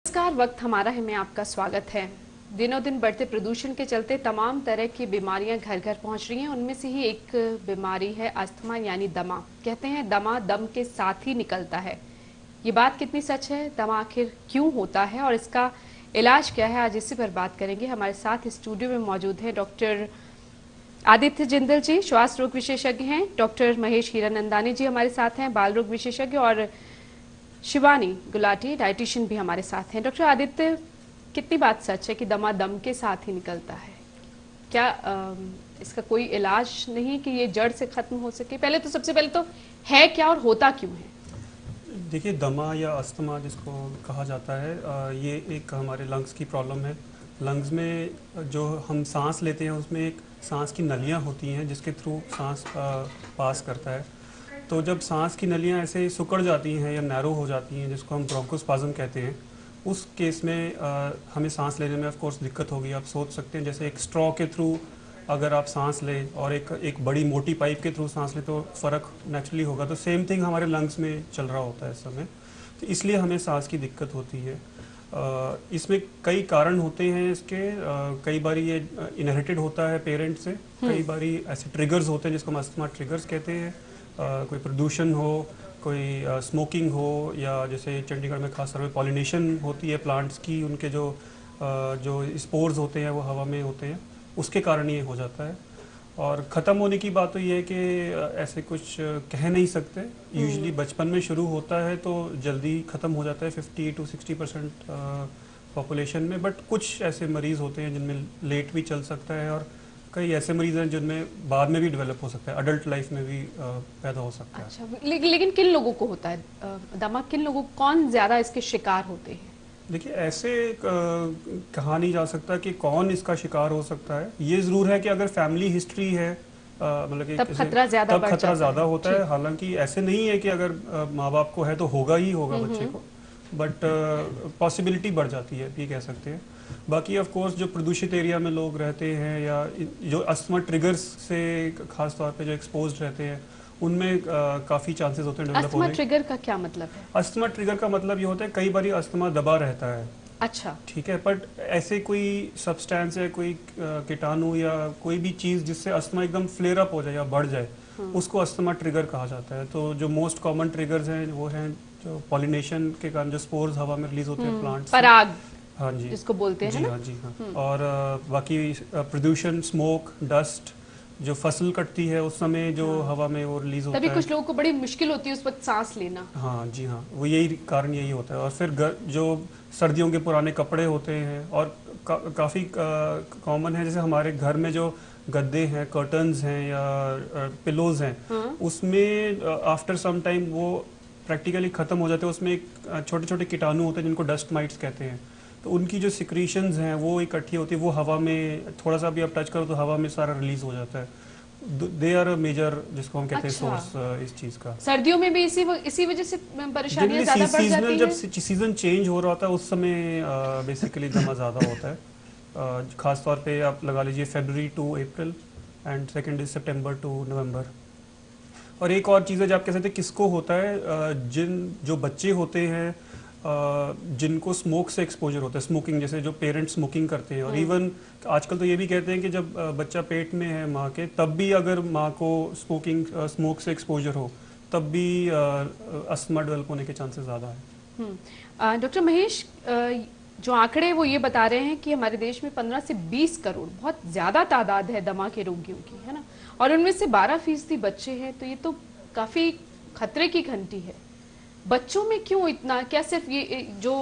नमस्कार, वक्त हमारा है में आपका स्वागत है। दिनों दिन बढ़ते प्रदूषण के चलते तमाम तरह की बीमारियां घर घर पहुंच रही हैं। उनमें से ही एक बीमारी है अस्थमा यानी दमा। कहते हैं दमा दम के साथ ही निकलता है। ये बात कितनी सच है? दमा आखिर क्यों होता है और इसका इलाज क्या है, आज इसी पर बात करेंगे। हमारे साथ स्टूडियो में मौजूद हैं डॉक्टर आदित्य जिंदल जी, श्वास रोग विशेषज्ञ हैं। डॉक्टर महेश हीरानंदानी जी हमारे साथ हैं, बाल रोग विशेषज्ञ। और शिवानी गुलाटी, डाइटिशियन भी हमारे साथ हैं। डॉक्टर आदित्य, कितनी बात सच है कि दमा दम के साथ ही निकलता है? क्या इसका कोई इलाज नहीं कि ये जड़ से खत्म हो सके? पहले तो सबसे पहले तो है क्या और होता क्यों है? देखिए, दमा या अस्थमा जिसको कहा जाता है, ये एक हमारे लंग्स की प्रॉब्लम है। लंग्स में जो हम सांस लेते हैं उसमें एक सांस की नलियाँ होती हैं जिसके थ्रू सांस पास करता है। तो जब सांस की नलियाँ ऐसे सिकुड़ जाती हैं या नैरो हो जाती हैं, जिसको हम ब्रोंकोस्पाज्म कहते हैं, उस केस में हमें सांस लेने में ऑफ कोर्स दिक्कत होगी। आप सोच सकते हैं जैसे एक स्ट्रॉ के थ्रू अगर आप सांस लें और एक बड़ी मोटी पाइप के थ्रू सांस लें तो फ़र्क नेचुरली होगा। तो सेम थिंग हमारे लंग्स में चल रहा होता है इस समय। तो इसलिए हमें सांस की दिक्कत होती है। इसमें कई कारण होते हैं इसके। कई बार ये इनहेरिटेड होता है पेरेंट से, कई बार ऐसे ट्रिगर्स होते हैं जिसको हम अस्थमा ट्रिगर्स कहते हैं। कोई प्रदूषण हो, कोई स्मोकिंग हो, या जैसे चंडीगढ़ में खास तौर पर पॉलिनेशन होती है प्लांट्स की, उनके जो स्पोर्स होते हैं वो हवा में होते हैं, उसके कारण ये हो जाता है। और ख़त्म होने की बात तो ये है कि ऐसे कुछ कह नहीं सकते। यूजुअली बचपन में शुरू होता है तो जल्दी ख़त्म हो जाता है 50 to 60% पॉपुलेशन में। बट कुछ ऐसे मरीज़ होते हैं जिनमें लेट भी चल सकता है, और कई ऐसे मरीज़ हैं जिनमें बाद में भी डेवलप हो सकता है, अडल्ट लाइफ में भी पैदा हो सकता है। अच्छा, लेकिन किन लोगों को होता है दमा? किन लोगों, कौन ज्यादा इसके शिकार होते हैं? देखिए, ऐसे कहा नहीं जा सकता कि कौन इसका शिकार हो सकता है। ये ज़रूर है कि अगर फैमिली हिस्ट्री है, मतलब कि तब खतरा ज्यादा होता है। हालांकि ऐसे नहीं है कि अगर माँ बाप को है तो होगा ही होगा बच्चे को, बट पॉसिबिलिटी बढ़ जाती है, ये कह सकते हैं। बाकी ऑफ कोर्स जो प्रदूषित एरिया में लोग रहते हैं या जो अस्थमा ट्रिगर्स से खास तौर पे जो एक्सपोज्ड रहते हैं, उनमें काफ़ी चांसेस होते हैं डेवलप होने। अस्थमा ट्रिगर का क्या मतलब है? अस्थमा ट्रिगर का मतलब ये होता है कई बार अस्थमा दबा रहता है। अच्छा, ठीक है, बट ऐसे कोई सब्सटेंस है, कोई कीटाणु या कोई भी चीज़ जिससे अस्थमा एकदम फ्लेयर अप हो जाए या बढ़ जाए, उसको अस्थमा ट्रिगर कहा जाता है। तो जो मोस्ट कॉमन ट्रिगर्स हैं वो हैं जो पॉलिनेशन के कारण जो स्पोर्स हवा में रिलीज होते हैं प्लांट्स, पराग, हाँ जी, जिसको बोलते हैं जी ना? हाँ, जी हाँ। और बाकी प्रदूषण, स्मोक, डस्ट, जो फसल कटती है उस समय जो हवा में वो रिलीज होता है, तभी कुछ लोगों को बड़ी मुश्किल होती है उस वक्त सांस लेना। हाँ जी हाँ, वो यही कारण यही होता है। और फिर जो सर्दियों के पुराने कपड़े होते हैं, और काफ़ी कॉमन है, जैसे हमारे घर में जो गद्दे हैं, कर्टन्स हैं या पिलोज हैं, उसमें आफ्टर सम टाइम वो प्रैक्टिकली ख़त्म हो जाते हैं। उसमें एक छोटे छोटे कीटाणु होते हैं जिनको डस्ट माइट्स कहते हैं। तो उनकी जो सिक्रीशंस हैं वो इकट्ठी होती है, वो हवा में थोड़ा सा भी आप टच करो तो हवा में सारा रिलीज हो जाता है। दे आर मेजर, जिसको हम कहते हैं सोर्स इस चीज़ का। सर्दियों में भी इसी वजह से परेशानियां ज्यादा बढ़ जाती हैं। जब सीजन चेंज हो रहा होता है उस समय बेसिकली दमा ज़्यादा होता है। खास तौर पे आप लगा लीजिए February to April and second is September to November। और एक और चीज़ है जो आप कह सकते हैं किसको होता है, जो बच्चे होते हैं जिनको स्मोक से एक्सपोजर होता है, स्मोकिंग, जैसे जो पेरेंट्स स्मोकिंग करते हैं। और इवन आजकल तो ये भी कहते हैं कि जब बच्चा पेट में है माँ के, तब भी अगर माँ को स्मोक से एक्सपोजर हो तब भी अस्थमा डेवलप होने के चांसेस ज़्यादा है। डॉक्टर महेश, जो आंकड़े वो ये बता रहे हैं कि हमारे देश में 15 से 20 करोड़, बहुत ज्यादा तादाद है दमा के रोगियों की, है ना? और उनमें से 12% बच्चे हैं। तो ये तो काफी खतरे की घंटी है। बच्चों में क्यों इतना? क्या सिर्फ ये जो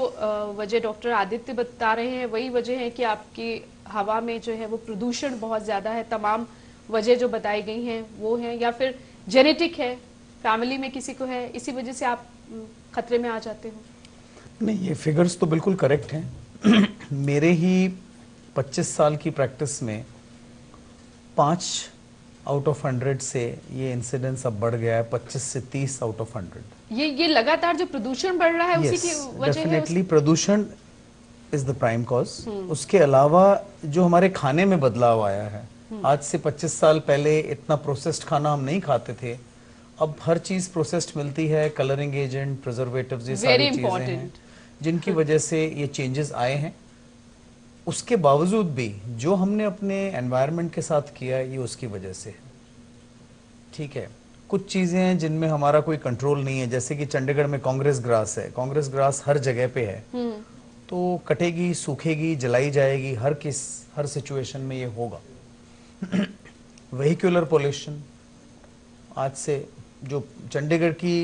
वजह डॉक्टर आदित्य बता रहे हैं वही वजह है कि आपकी हवा में जो है वो प्रदूषण बहुत ज्यादा है, तमाम वजह जो बताई गई हैं वो है, या फिर जेनेटिक है, फैमिली में किसी को है, इसी वजह से आप खतरे में आ जाते हो? नहीं, ये फिगर्स तो बिल्कुल करेक्ट हैं। मेरे ही 25 साल की प्रैक्टिस में 5 आउट ऑफ 100 से ये इंसिडेंस अब बढ़ गया है 25 से 30 आउट ऑफ 100। ये लगातार जो प्रदूषण बढ़ रहा है उसी की वजह है? डेफिनेटली प्रदूषण इज द प्राइम कॉज। उसके अलावा जो हमारे खाने में बदलाव आया है, आज से 25 साल पहले इतना प्रोसेस्ड खाना हम नहीं खाते थे। अब हर चीज प्रोसेस्ड मिलती है, कलरिंग एजेंट, प्रिजर्वेटिव्स, ये सारी चीजें हैं जिनकी वजह से ये चेंजेस आए हैं। उसके बावजूद भी जो हमने अपने एनवायरनमेंट के साथ किया है ये उसकी वजह से है। ठीक है, कुछ चीज़ें हैं जिनमें हमारा कोई कंट्रोल नहीं है, जैसे कि चंडीगढ़ में कांग्रेस ग्रास है, कांग्रेस ग्रास हर जगह पे है, तो कटेगी, सूखेगी, जलाई जाएगी, हर सिचुएशन में ये होगा। वेहिकुलर पोल्यूशन, आज से जो चंडीगढ़ की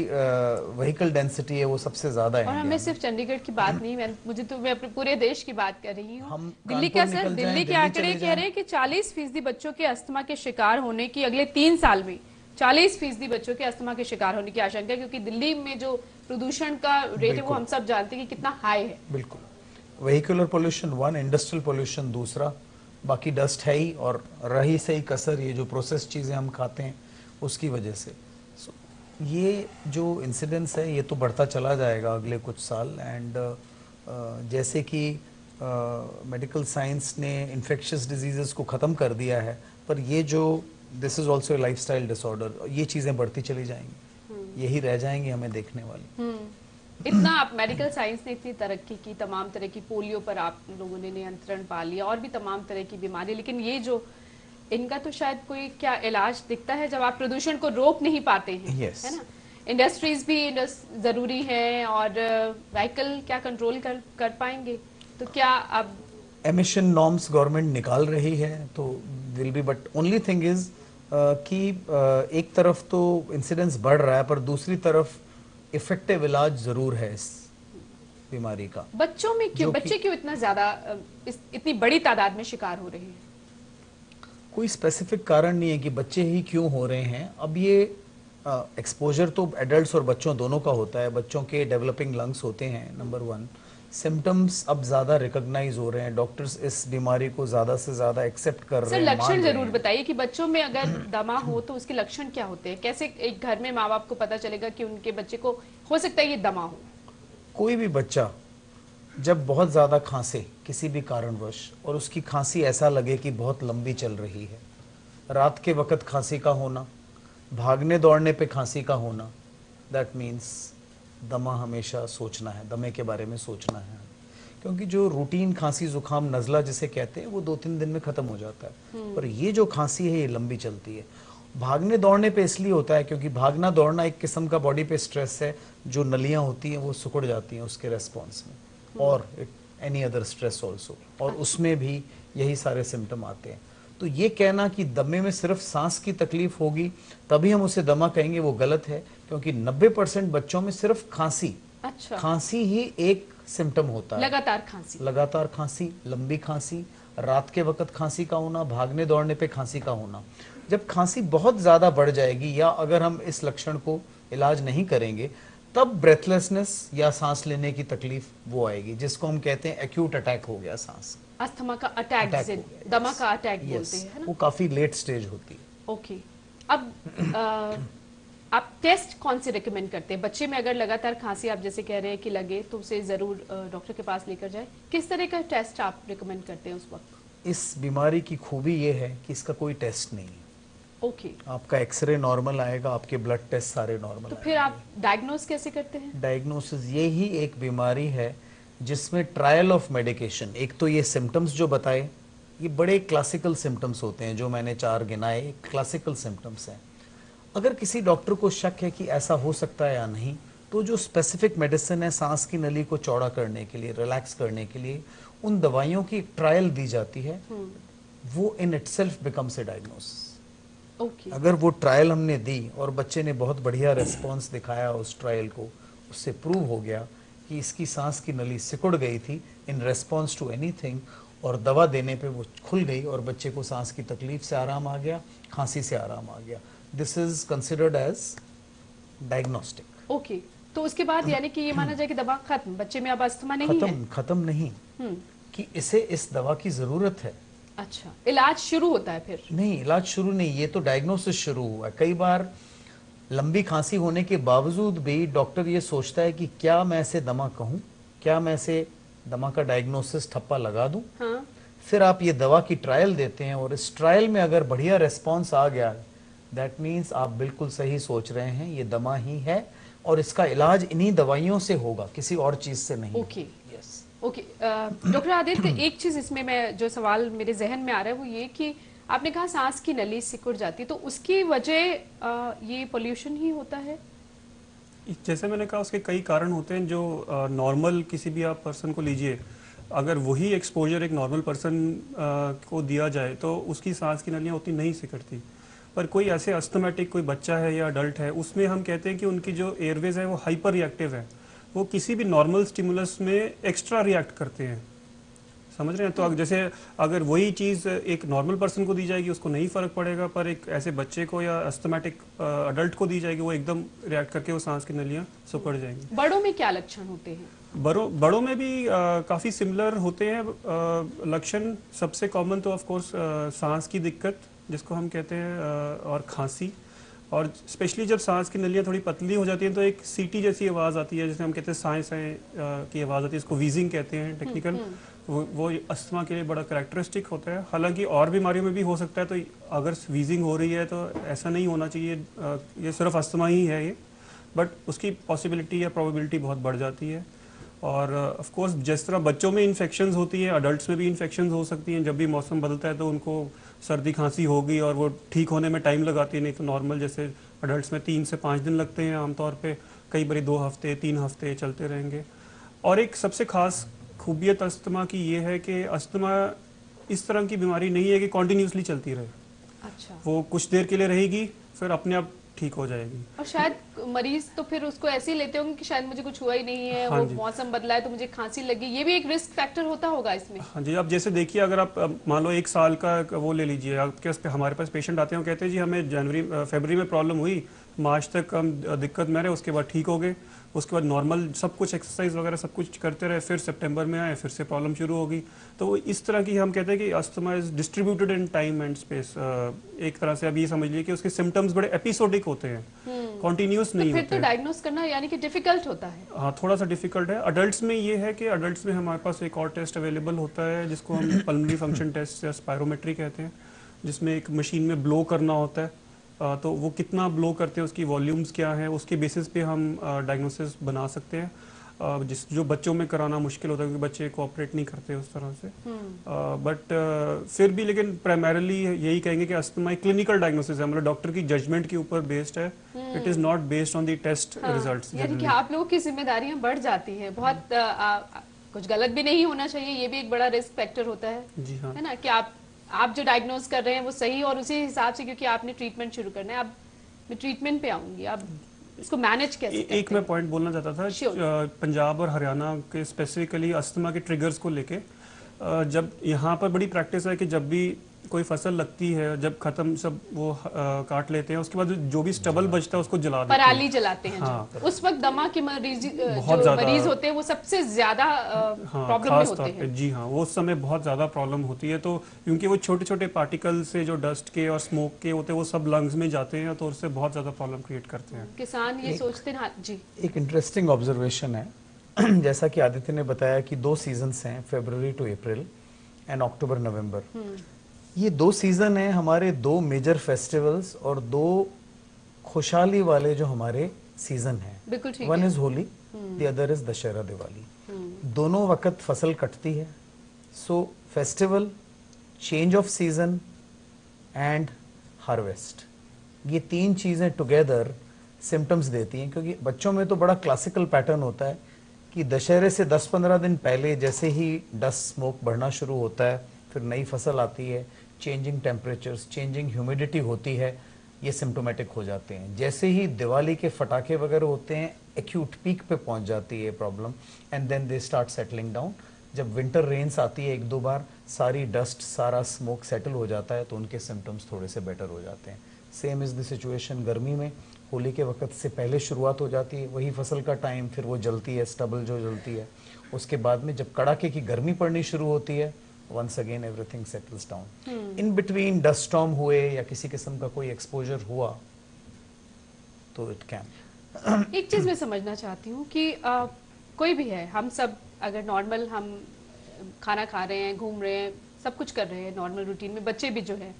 व्हीकल डेंसिटी है वो सबसे ज्यादा है और इंडिया हमें में। सिर्फ चंडीगढ़ की बात नहीं, मैं अपने पूरे देश की बात कर रही हूँ। हम दिल्ली कानपुर का सर, निकल जाएं, दिल्ली के दिल्ली आंकड़े चले कह जाएं। रहे हैं कि 40% बच्चों के अस्थमा के शिकार होने की अगले 3 साल में 40% बच्चों के अस्थमा के शिकार होने की आशंका है, क्योंकि दिल्ली में जो प्रदूषण का रेट है वो हम सब जानते हैं कि कितना हाई है। बिल्कुल, व्हीकुलर पोल्यूशन 1, इंडस्ट्रियल पोल्यूशन दूसरा, बाकी डस्ट है ही, और रही सही कसर ये जो प्रोसेस चीज़ें हम खाते हैं उसकी वजह से। So, ये जो इंसिडेंस है ये तो बढ़ता चला जाएगा अगले कुछ साल। एंड जैसे कि मेडिकल साइंस ने इन्फेक्शियस डिजीज़ेस को ख़त्म कर दिया है, पर ये जो this is also lifestyle disorder, ये चीज़ें बढ़ती चली जाएंगी, यही रह जाएंगी हमें देखने वाली। इतना आप मेडिकल साइंस ने इतनी तरक्की की, तमाम तरह की, पोलियो पर आप लोगों ने नियंत्रण पा लिया और भी तमाम तरह की बीमारी, लेकिन ये जो इनका तो शायद कोई क्या इलाज दिखता है जब आप प्रदूषण को रोक नहीं पाते हैं। Yes. है ना? इंडस्ट्रीज भी जरूरी है, और व्हीकल क्या कंट्रोल कर पाएंगे, तो क्या अब एमिशन नॉर्म्स गवर्नमेंट निकाल रही है तो will be, but only thing is कि एक तरफ तो इंसिडेंस बढ़ रहा है पर दूसरी तरफ इफेक्टिव इलाज जरूर है इस बीमारी का। बच्चों में क्यों, बच्चे क्यों इतना ज्यादा इतनी बड़ी तादाद में शिकार हो रहे हैं? कोई स्पेसिफिक कारण नहीं है कि बच्चे ही क्यों हो रहे हैं। अब ये एक्सपोजर तो एडल्ट्स और बच्चों दोनों का होता है। बच्चों के डेवलपिंग लंग्स होते हैं, नंबर 1। सिम्टम्स अब ज्यादा रिकॉग्नाइज हो रहे हैं, डॉक्टर्स इस बीमारी को ज्यादा से ज्यादा एक्सेप्ट कर रहे सर, हैं। लक्षण जरूर बताइए कि बच्चों में अगर दमा हो तो उसके लक्षण क्या होते हैं? कैसे एक घर में माँ बाप को पता चलेगा कि उनके बच्चे को हो सकता है ये दमा हो? कोई भी बच्चा जब बहुत ज़्यादा खांसे किसी भी कारणवश, और उसकी खांसी ऐसा लगे कि बहुत लंबी चल रही है, रात के वक्त खांसी का होना, भागने दौड़ने पे खांसी का होना, दैट मीन्स दमा हमेशा सोचना है, दमे के बारे में सोचना है। क्योंकि जो रूटीन खांसी जुकाम नज़ला जिसे कहते हैं वो 2-3 दिन में ख़त्म हो जाता है, पर ये जो खांसी है ये लंबी चलती है। भागने दौड़ने पे इसलिए होता है क्योंकि भागना दौड़ना एक किस्म का बॉडी पे स्ट्रेस है, जो नलियाँ होती हैं वो सिकुड़ जाती हैं उसके रेस्पॉन्स में, और एनी अदर स्ट्रेस ऑल्सो, और उसमें भी यही सारे सिम्टम आते हैं। तो ये कहना कि दमे में सिर्फ सांस की तकलीफ होगी तभी हम उसे दमा कहेंगे, वो गलत है। क्योंकि 90% बच्चों में सिर्फ खांसी, अच्छा, खांसी ही एक सिम्टम होता है। लगातार खांसी, लगातार खांसी, लंबी खांसी, रात के वक्त खांसी का होना, भागने दौड़ने पे खांसी का होना। जब खांसी बहुत ज़्यादा बढ़ जाएगी या अगर हम इस लक्षण को इलाज नहीं करेंगे, तब ब्रेथलेसनेस या सांस लेने की तकलीफ वो आएगी, जिसको हम कहते हैं एक्यूट अटैक हो गया सांस। अस्थमा का अटैक, जिसे दमा का अटैक बोलते हैं, है ना? वो काफी लेट स्टेज होती है। ओके, अब आप टेस्ट कौन से रिकमेंड करते हैं? बच्चे में अगर लगातार खांसी आप जैसे कह रहे हैं कि लगे तो उसे जरूर डॉक्टर के पास लेकर जाए। किस तरह का टेस्ट आप रिकमेंड करते हैं उस वक्त? इस बीमारी की खूबी ये है कि इसका कोई टेस्ट नहीं है। ओके, आपका एक्सरे नॉर्मल आएगा, आपके ब्लड टेस्ट सारे नॉर्मल तो फिर आप डायग्नोस कैसे करते हैं? डायग्नोसिस, ये ही एक बीमारी है जिसमें ट्रायल ऑफ मेडिकेशन, एक तो ये सिम्टम्स जो बताए, ये बड़े क्लासिकल सिम्टम्स होते हैं जो मैंने 4 गिनाए, क्लासिकल सिम्टम्स हैं। अगर किसी डॉक्टर को शक है कि ऐसा हो सकता है या नहीं, तो जो स्पेसिफिक मेडिसिन है सांस की नली को चौड़ा करने के लिए, रिलैक्स करने के लिए, उन दवाइयों की ट्रायल दी जाती है, वो in itself becomes a diagnosis. Okay, अगर वो ट्रायल हमने दी और बच्चे ने बहुत बढ़िया रिस्पॉन्स दिखाया उस ट्रायल को, उससे प्रूव हो गया कि इसकी सांस की नली सिकुड़ गई थी इन रेस्पॉन्स टू एनीथिंग, और दवा देने पे वो खुल गई और बच्चे को सांस की तकलीफ से आराम आ गया, खांसी से आराम आ गया, this is considered as diagnostic. Okay, तो उसके बाद यानी कि ये माना जाए कि दवा खत्म, बच्चे में अब अस्थमा नहीं है? खत्म नहीं कि इसे इस दवा की जरूरत है। अच्छा, इलाज शुरू होता है फिर? नहीं, इलाज शुरू नहीं, ये तो डायग्नोसिस शुरू हुआ है। कई बार लंबी खांसी होने के बावजूद भी डॉक्टर ये सोचता है कि क्या मैं इसे दमा कहूँ, क्या मैं इसे दमा का डायग्नोसिस ठप्पा लगा दूं। हाँ, फिर आप ये दवा की ट्रायल देते हैं और इस ट्रायल में अगर बढ़िया रेस्पॉन्स आ गया, दैट मीन्स आप बिल्कुल सही सोच रहे हैं, ये दमा ही है, और इसका इलाज इन्हीं दवाइयों से होगा, किसी और चीज से नहीं। Okay yes. Okay doctor Aditya, एक चीज इसमें मैं जो सवाल मेरे जहन में आ रहा है वो ये कि आपने कहा सांस की नली सिकुड़ जाती है, तो उसकी वजह ये पोल्यूशन ही होता है? जैसे मैंने कहा उसके कई कारण होते हैं जो नॉर्मल किसी भी आप पर्सन को लीजिए, अगर वही एक्सपोजर एक नॉर्मल पर्सन को दिया जाए तो उसकी सांस की नलियाँ उतनी नहीं सिकुड़ती। पर कोई ऐसे अस्थमेटिक कोई बच्चा है या अडल्ट है, उसमें हम कहते हैं कि उनकी जो एयरवेज है वो हाइपर रिएक्टिव है, वो किसी भी नॉर्मल स्टिमुलस में एक्स्ट्रा रिएक्ट करते हैं। समझ रहे हैं? तो जैसे अगर वही चीज़ एक नॉर्मल पर्सन को दी जाएगी उसको नहीं फर्क पड़ेगा, पर एक ऐसे बच्चे को या अस्थमेटिक अडल्ट को दी जाएगी वो एकदम रिएक्ट करके वो सांस की नलियाँ सिकुड़ जाएंगी। बड़ों में क्या लक्षण होते हैं? बड़ों में भी काफ़ी सिमिलर होते हैं लक्षण। सबसे कॉमन तो ऑफ कोर्स सांस की दिक्कत जिसको हम कहते हैं और खांसी, और स्पेशली जब सांस की नलियाँ थोड़ी पतली हो जाती हैं तो एक सीटी जैसी आवाज़ आती है, जिसे हम कहते हैं साएं साएं की आवाज़ आती है, इसको वीजिंग कहते हैं टेक्निकल। वो अस्थमा के लिए बड़ा करेक्टरिस्टिक होता है। हालांकि और बीमारियों में भी हो सकता है, तो अगर वीजिंग हो रही है तो ऐसा नहीं होना चाहिए, ये सिर्फ अस्थमा ही है ये, बट उसकी पॉसिबिलिटी या प्रोबेबिलिटी बहुत बढ़ जाती है। और ऑफ कोर्स जिस तरह बच्चों में इन्फेक्शंस होती हैं, अडल्ट्स में भी इन्फेक्शंस हो सकती हैं। जब भी मौसम बदलता है तो उनको सर्दी खांसी होगी और वो ठीक होने में टाइम लगाती है, नहीं तो नॉर्मल जैसे अडल्ट्स में 3 से 5 दिन लगते हैं आमतौर पे, कई बार 2 हफ्ते 3 हफ्ते चलते रहेंगे। और एक सबसे खास खूबियत अस्थमा की ये है कि अस्थमा इस तरह की बीमारी नहीं है कि कॉन्टीन्यूसली चलती रहे। अच्छा। वो कुछ देर के लिए रहेगी फिर अपने आप ठीक हो जाएगी। और शायद मरीज तो फिर उसको ऐसे ही लेते होंगे कि शायद मुझे कुछ हुआ ही नहीं है, हाँ वो जी। मौसम बदला है तो मुझे खांसी लगी, ये भी एक रिस्क फैक्टर होता होगा इसमें? हाँ जी, आप जैसे देखिए अगर आप मान लो 1 साल का वो ले लीजिए, आपके उस पे हमारे पास पेशेंट आते हैं, वो कहते हैं जी हमें फरवरी में प्रॉब्लम हुई, मार्च तक हम दिक्कत में रहे, उसके बाद ठीक हो गए, उसके बाद नॉर्मल सब कुछ एक्सरसाइज वगैरह सब कुछ करते रहे, फिर सितंबर में आए फिर से प्रॉब्लम शुरू होगी। तो वो इस तरह की हम कहते हैं कि asthma is distributed in time and space. एक तरह से अब ये समझ लीजिए कि उसके सिम्टम्स बड़े एपिसोडिक होते हैं, कॉन्टिन्यूस नहीं तो फिर होते। तो डायग्नोस करना यानी कि डिफिकल्ट होता है। हाँ, थोड़ा सा डिफिकल्ट है। अडल्ट्स में ये है कि अडल्ट्स में हमारे पास एक और टेस्ट अवेलेबल होता है जिसको हम पल्मोनरी फंक्शन टेस्ट या स्पायरोमेट्री कहते हैं, जिसमें एक मशीन में ब्लो करना होता है। तो वो कितना ब्लो करते हैं, उसकी वॉल्यूम्स क्या है, उसके बेसिस पे हम डायग्नोसिस बना सकते हैं। जो बच्चों में कराना मुश्किल होता है क्योंकि बच्चे कोऑपरेट नहीं करते उस तरह से। बट फिर भी लेकिन प्राइमरीली यही कहेंगे कि अस्थमा एक क्लिनिकल डायग्नोसिस है, मतलब डॉक्टर की जजमेंट के ऊपर बेस्ड है। It is not based on the test results. यानी कि आप लोगों की जिम्मेदारियां बढ़ जाती हैं बहुत। कुछ गलत भी नहीं होना चाहिए, ये भी एक बड़ा रिस्क फैक्टर होता है। जी हाँ, है ना, कि आप जो डायग्नोज कर रहे हैं वो सही और उसी हिसाब से, क्योंकि आपने ट्रीटमेंट शुरू करना है। अब मैं ट्रीटमेंट पे आऊंगी, अब इसको मैनेज कैसे करते एक मैं पॉइंट बोलना चाहता था। Sure. पंजाब और हरियाणा के स्पेसिफिकली अस्थमा के ट्रिगर्स को लेके, जब यहाँ पर बड़ी प्रैक्टिस है कि जब भी कोई फसल लगती है, जब खत्म सब वो काट लेते हैं, उसके बाद जो भी स्टबल बचता है उसको जला देते हैं। पराली जलाते हैं हाँ। जो, उस वक्त दमा के मरीज बहुत जो ज्यादा- मरीज होते हैं वो सबसे ज्यादा हाँ, प्रॉब्लम में खास होते तौर पे हैं। जी हाँ, वो उस समय बहुत ज़्यादा प्रॉब्लम होती है। तो क्योंकि वो छोटे छोटे पार्टिकल से जो डस्ट के और स्मोक के होते हैं वो सब लंग्स में जाते हैं, तो उससे बहुत ज़्यादा प्रॉब्लम क्रिएट करते हैं। किसान ये सोचते हैं। हाँ जी। एक इंटरेस्टिंग ऑब्जर्वेशन है जैसा कि आदित्य ने बताया कि 2 सीजन्स हैं, फरवरी टू अप्रैल एंड अक्टूबर नवंबर। ये 2 सीजन हैं हमारे 2 मेजर फेस्टिवल्स और 2 खुशहाली वाले जो हमारे सीजन हैं। बिल्कुल ठीक वन है। Is Holi, the other is Dussehra Diwali. दोनों वक्त फसल कटती है। So festival, change of season and harvest, ये 3 चीजें टुगेदर सिम्टम्स देती हैं। क्योंकि बच्चों में तो बड़ा क्लासिकल पैटर्न होता है कि दशहरे से 10-15 दिन पहले जैसे ही डस्ट स्मोक बढ़ना शुरू होता है, फिर नई फसल आती है, चेंजिंग टेम्परेचर्स, चेंजिंग ह्यूमिडिटी होती है, ये सिम्टोमेटिक हो जाते हैं। जैसे ही दिवाली के फटाके वगैरह होते हैं, एक्यूट पीक पे पहुंच जाती है problem, and then they start settling down. जब विंटर रेन्स आती है 1-2 बार, सारी डस्ट सारा स्मोक सेटल हो जाता है, तो उनके सिम्टम्स थोड़े से बेटर हो जाते हैं। सेम इज़ द सिचुएशन गर्मी में। होली के वक्त से पहले शुरुआत हो जाती है, वही फसल का टाइम, फिर वो जलती है, स्टबल जो जलती है। उसके बाद में जब कड़ाके की गर्मी पड़नी शुरू होती है, once again everything settles down. In between dust storm हुए या किसी किस्म का कोई एक्सपोजर हुआ तो it can. एक चीज मैं समझना चाहती हूँ कि कोई भी है, हम सब अगर नॉर्मल हम खाना खा रहे हैं, घूम रहे हैं, सब कुछ कर रहे हैं नॉर्मल रूटीन में, बच्चे भी जो है,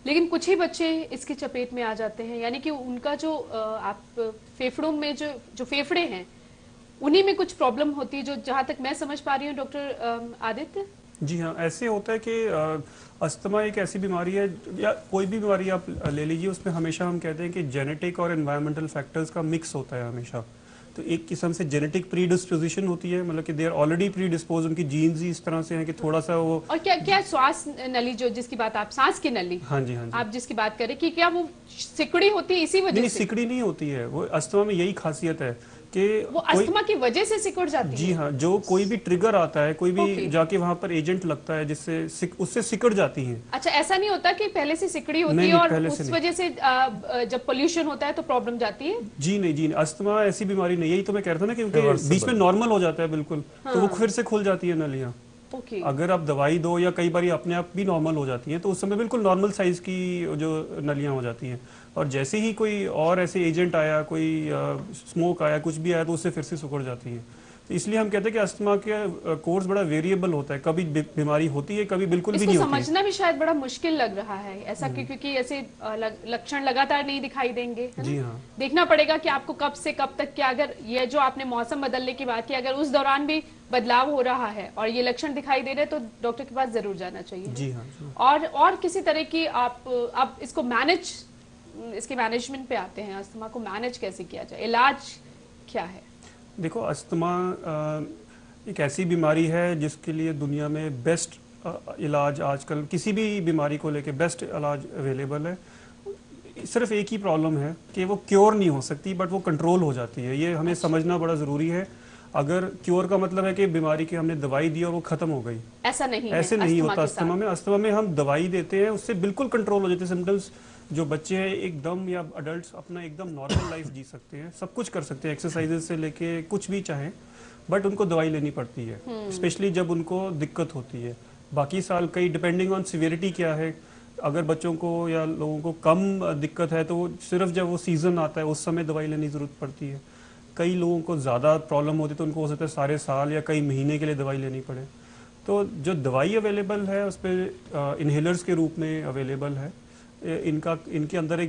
लेकिन कुछ ही बच्चे इसकी चपेट में आ जाते हैं, यानी कि उनका जो आप फेफड़ों में जो फेफड़े हैं उन्हीं में कुछ प्रॉब्लम होती है, जो जहां तक मैं समझ पा रही हूँ डॉक्टर आदित्य। जी हाँ, ऐसे होता है कि अस्थमा एक ऐसी बीमारी है, या कोई भी बीमारी आप ले लीजिए, उसमें हमेशा हम कहते हैं कि जेनेटिक और एनवायरमेंटल फैक्टर्स का मिक्स होता है हमेशा। तो एक किस्म से जेनेटिक प्रीडिस्पोजिशन होती है, मतलब कि दे आर ऑलरेडी प्रीडिस्पोज, उनकी जीन्स ही इस तरह से हैं कि थोड़ा सा वो। और क्या क्या श्वास नली जो जिसकी बात आप, सांस की नली, हाँ जी, हाँ जी, आप जिसकी बात करें कि क्या वो सिकुड़ी होती है इसी वजह नहीं, से? सिकड़ी नहीं होती है, वो अस्थमा में यही खासियत है कि वो अस्थमा की वजह से सिकुड़ जाती जी है। हाँ, जो कोई भी ट्रिगर आता है, कोई भी Okay. जाके वहां पर एजेंट लगता है जिससे उससे सिकड़ जाती हैं। अच्छा, ऐसा नहीं होता कि पहले से सिकड़ी होती नहीं, है और पहले से उस नहीं। वजह से जब पोल्यूशन होता है तो प्रॉब्लम जाती है? जी नहीं, अस्थमा ऐसी बीमारी नहीं, यही तो मैं कह रहा था ना, क्योंकि Reversible. बीच में नॉर्मल हो जाता है बिल्कुल, तो वो फिर से खुल जाती है नलियाँ। ओके। अगर आप दवाई दो या कई बार अपने आप भी नॉर्मल हो जाती हैं, तो उस समय बिल्कुल नॉर्मल साइज की जो नलियाँ हो जाती हैं। और जैसे ही कोई और ऐसे एजेंट आया, कोई स्मोक आया, कुछ भी आया, तो उससे फिर से सिकुड़ जाती है। तो इसलिए हम कहते हैं कि अस्थमा का कोर्स बड़ा वेरिएबल होता है, कभी बीमारी होती है, कभी बिल्कुल भी इसको नहीं होती है। समझना भी शायद बड़ा मुश्किल लग रहा है ऐसा, क्योंकि ऐसे लक्षण लगातार नहीं दिखाई देंगे, है ना? जी हाँ, देखना पड़ेगा कि आपको कब से कब तक, क्या अगर ये जो आपने मौसम बदलने की बात की, अगर उस दौरान भी बदलाव हो रहा है और ये लक्षण दिखाई दे रहे हैं, तो डॉक्टर के पास जरूर जाना चाहिए। जी हाँ, जी। और किसी तरह की आप इसको इसके मैनेजमेंट पे आते हैं, अस्थमा को मैनेज कैसे किया जाए, इलाज क्या है? देखो, अस्थमा एक ऐसी बीमारी है जिसके लिए दुनिया में बेस्ट इलाज आजकल, किसी भी बीमारी को लेके बेस्ट इलाज अवेलेबल है। सिर्फ एक ही प्रॉब्लम है कि वो क्योर नहीं हो सकती, बट वो कंट्रोल हो जाती है। ये हमें समझना बड़ा ज़रूरी है। अगर क्योर का मतलब है कि बीमारी की हमने दवाई दी और वो खत्म हो गई, ऐसा नहीं ऐसे नहीं होता। अस्थमा अस्थमा में हम दवाई देते हैं, उससे बिल्कुल कंट्रोल हो जाते हैं सिम्टम्स। जो बच्चे हैं एकदम, या अडल्ट्स अपना एकदम नॉर्मल लाइफ जी सकते हैं, सब कुछ कर सकते हैं, एक्सरसाइजेस से लेके कुछ भी चाहें, बट उनको दवाई लेनी पड़ती है, स्पेशली जब उनको दिक्कत होती है। बाकी साल कई डिपेंडिंग ऑन सिवियरिटी क्या है, अगर बच्चों को या लोगों को कम दिक्कत है तो वो सिर्फ जब वो सीज़न आता है उस समय दवाई लेने की ज़रूरत पड़ती है। कई लोगों को ज़्यादा प्रॉब्लम होती है तो उनको हो सकता है सारे साल या कई महीने के लिए दवाई लेनी पड़े। तो जो दवाई अवेलेबल है उस पर इन्हेलर्स के रूप में अवेलेबल है। इनके अंदर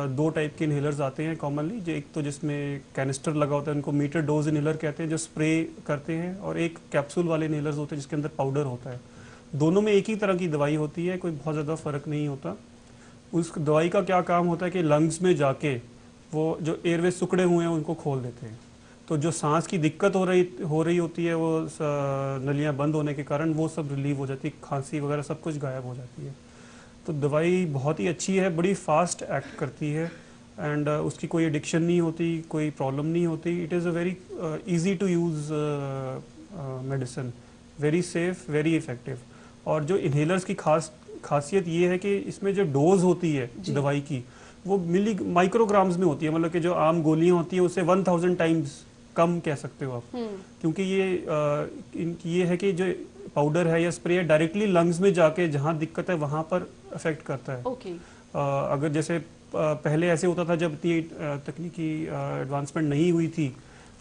दो टाइप के इन्हेलर्स आते हैं कॉमनली, जो एक तो जिसमें कैनिस्टर लगा होता है, उनको मीटर डोज इन्हेलर कहते हैं, जो स्प्रे करते हैं, और एक कैप्सूल वाले इन्हेलर्स होते हैं जिसके अंदर पाउडर होता है। दोनों में एक ही तरह की दवाई होती है, कोई बहुत ज़्यादा फ़र्क नहीं होता। उस दवाई का क्या काम होता है कि लंग्स में जाके वो जो एयरवे सिकुड़े हुए हैं उनको खोल देते हैं। तो जो सांस की दिक्कत हो रही होती है, वो नलियाँ बंद होने के कारण वो सब रिलीव हो जाती है, खांसी वगैरह सब कुछ गायब हो जाती है। तो दवाई बहुत ही अच्छी है, बड़ी फास्ट एक्ट करती है, एंड उसकी कोई एडिक्शन नहीं होती, कोई प्रॉब्लम नहीं होती। It is a very easy to use medicine, very safe, very effective. और जो इन्हेलर्स की खासियत ये है कि इसमें जो डोज होती है दवाई की, वो माइक्रोग्राम्स में होती है, मतलब कि जो आम गोलियां होती है उससे 1000 टाइम्स कम कह सकते हो आप। क्योंकि ये है कि जो पाउडर है या स्प्रे है, डायरेक्टली लंग्स में जाके जहाँ दिक्कत है वहाँ पर अफेक्ट करता है। ओके। अगर जैसे पहले ऐसे होता था, जब इतनी तकनीकी एडवांसमेंट नहीं हुई थी,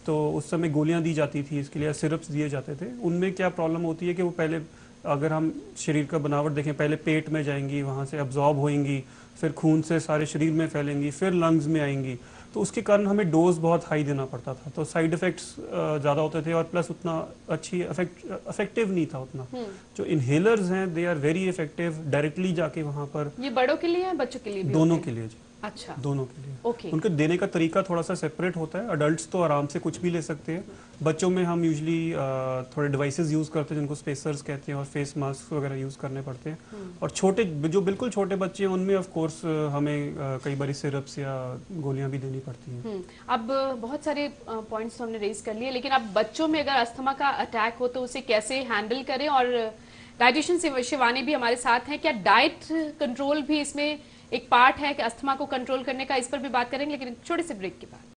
तो उस समय गोलियां दी जाती थी इसके लिए, सिरप्स दिए जाते थे। उनमें क्या प्रॉब्लम होती है कि वो पहले, अगर हम शरीर का बनावट देखें, पहले पेट में जाएंगी, वहाँ से अब्जॉर्ब होएंगी, फिर खून से सारे शरीर में फैलेंगी, फिर लंग्स में आएंगी। तो उसके कारण हमें डोज बहुत हाई देना पड़ता था, तो साइड इफ़ेक्ट्स ज़्यादा होते थे, और प्लस उतना अच्छी इफेक्टिव नहीं था उतना। जो इन्हेलर्स हैं they are very effective, directly जाके वहाँ पर। ये बड़ों के लिए है, बच्चों के लिए भी? दोनों के लिए जी। अच्छा, दोनों के लिए। ओके। उनके देने का तरीका थोड़ा सा सेपरेट होता है। अडल्ट्स तो आराम से कुछ भी ले सकते हैं, बच्चों में हम यूजली थोड़े डिवाइसेस यूज़ करते हैं जिनको स्पेसर्स कहते हैं, और फेस मास्क वगैरह यूज़ करने पड़ते हैं। और छोटे, जो बिल्कुल छोटे बच्चे हैं, उनमें ऑफ कोर्स हमें कई बार सिरप्स या गोलियां भी देनी पड़ती हैं। अब बहुत सारे पॉइंट्स हमने रेज कर लिए, लेकिन अब बच्चों में अगर अस्थमा का अटैक हो तो उसे कैसे हैंडल करें? और डाइटिशियन शिवानी भी हमारे साथ हैं। क्या डाइट कंट्रोल भी इसमें एक पार्ट है कि अस्थमा को कंट्रोल करने का? इस पर भी बात करेंगे, लेकिन छोटे से ब्रेक के बाद।